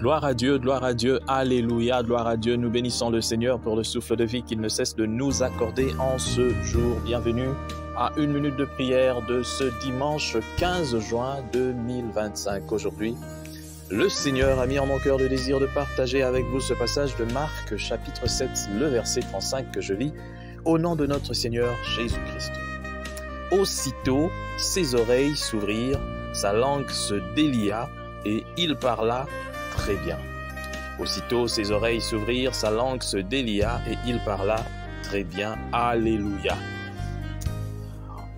Gloire à Dieu, alléluia, gloire à Dieu. Nous bénissons le Seigneur pour le souffle de vie qu'il ne cesse de nous accorder en ce jour. Bienvenue à une minute de prière de ce dimanche 15 juin 2025. Aujourd'hui, le Seigneur a mis en mon cœur le désir de partager avec vous ce passage de Marc chapitre 7, le verset 35 que je lis, au nom de notre Seigneur Jésus-Christ. Aussitôt, ses oreilles s'ouvrirent, sa langue se délia et il parla très bien. Aussitôt, ses oreilles s'ouvrirent, sa langue se délia et il parla très bien. Alléluia.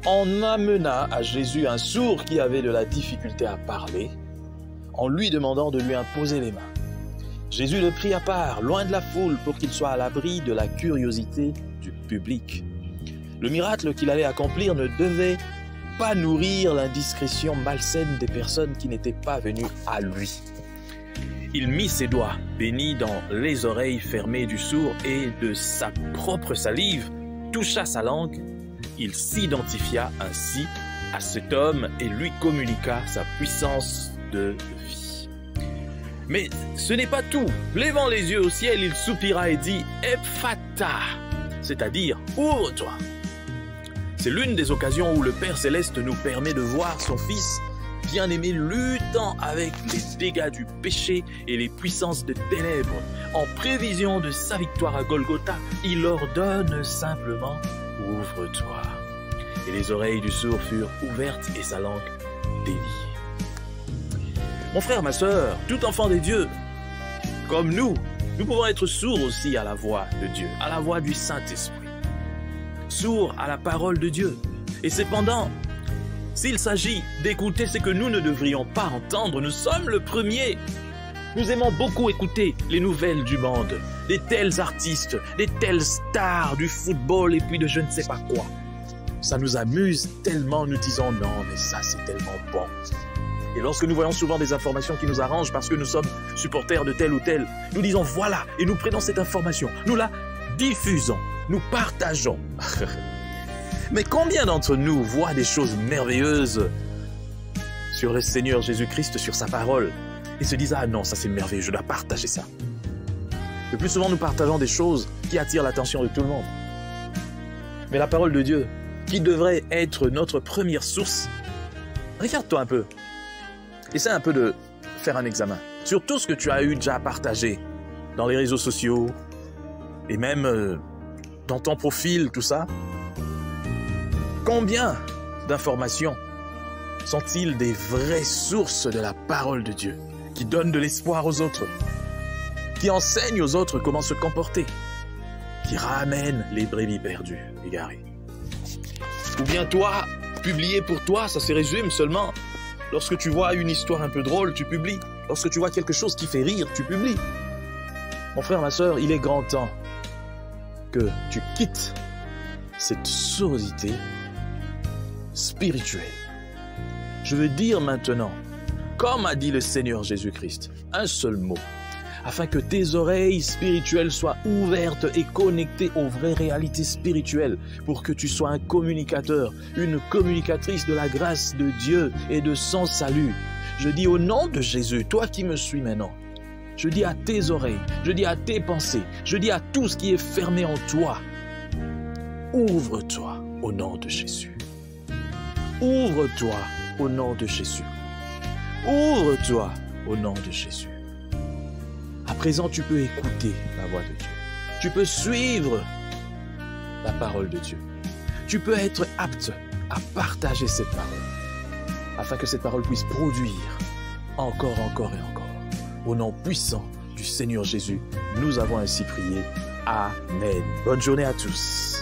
On amena à Jésus un sourd qui avait de la difficulté à parler, en lui demandant de lui imposer les mains. Jésus le prit à part, loin de la foule, pour qu'il soit à l'abri de la curiosité du public. Le miracle qu'il allait accomplir ne devait pas nourrir l'indiscrétion malsaine des personnes qui n'étaient pas venues à lui. Il mit ses doigts bénis dans les oreilles fermées du sourd et de sa propre salive toucha sa langue. Il s'identifia ainsi à cet homme et lui communiqua sa puissance de vie. Mais ce n'est pas tout. Levant les yeux au ciel, il soupira et dit « Ephphatha », c'est-à-dire « Ouvre-toi ». C'est l'une des occasions où le Père Céleste nous permet de voir son Fils bien-aimé luttant avec les dégâts du péché et les puissances de ténèbres. En prévision de sa victoire à Golgotha, il ordonne simplement « Ouvre-toi ». Et les oreilles du sourd furent ouvertes et sa langue déliée. Mon frère, ma sœur, tout enfant des dieux, comme nous pouvons être sourds aussi à la voix de Dieu, à la voix du Saint-Esprit. Sourds à la parole de Dieu. Et cependant, s'il s'agit d'écouter ce que nous ne devrions pas entendre, nous sommes le premier. Nous aimons beaucoup écouter les nouvelles du monde, des tels artistes, des telles stars du football et puis de je ne sais pas quoi. Ça nous amuse tellement, nous disons non, mais ça c'est tellement bon. Et lorsque nous voyons souvent des informations qui nous arrangent parce que nous sommes supporters de tel ou tel, nous disons voilà, et nous prenons cette information, nous la diffusons, nous partageons. Mais combien d'entre nous voient des choses merveilleuses sur le Seigneur Jésus-Christ, sur sa parole, et se disent « Ah non, ça c'est merveilleux, je dois partager ça ». Le plus souvent, nous partageons des choses qui attirent l'attention de tout le monde. Mais la parole de Dieu, qui devrait être notre première source, regarde-toi un peu. Essaie un peu de faire un examen sur tout ce que tu as eu déjà à partager dans les réseaux sociaux et même dans ton profil, tout ça. Combien d'informations sont-ils des vraies sources de la parole de Dieu, qui donnent de l'espoir aux autres, qui enseignent aux autres comment se comporter, qui ramènent les brebis perdues, égarées? Ou bien toi, publier pour toi, ça se résume seulement. Lorsque tu vois une histoire un peu drôle, tu publies. Lorsque tu vois quelque chose qui fait rire, tu publies. Mon frère, ma sœur, il est grand temps que tu quittes cette sourdité spirituelle. Je veux dire maintenant, comme a dit le Seigneur Jésus-Christ, un seul mot, afin que tes oreilles spirituelles soient ouvertes et connectées aux vraies réalités spirituelles, pour que tu sois un communicateur, une communicatrice de la grâce de Dieu et de son salut. Je dis au nom de Jésus, toi qui me suis maintenant, je dis à tes oreilles, je dis à tes pensées, je dis à tout ce qui est fermé en toi, ouvre-toi au nom de Jésus. Ouvre-toi au nom de Jésus. Ouvre-toi au nom de Jésus. À présent, tu peux écouter la voix de Dieu. Tu peux suivre la parole de Dieu. Tu peux être apte à partager cette parole, afin que cette parole puisse produire encore et encore. Au nom puissant du Seigneur Jésus, nous avons ainsi prié. Amen. Bonne journée à tous.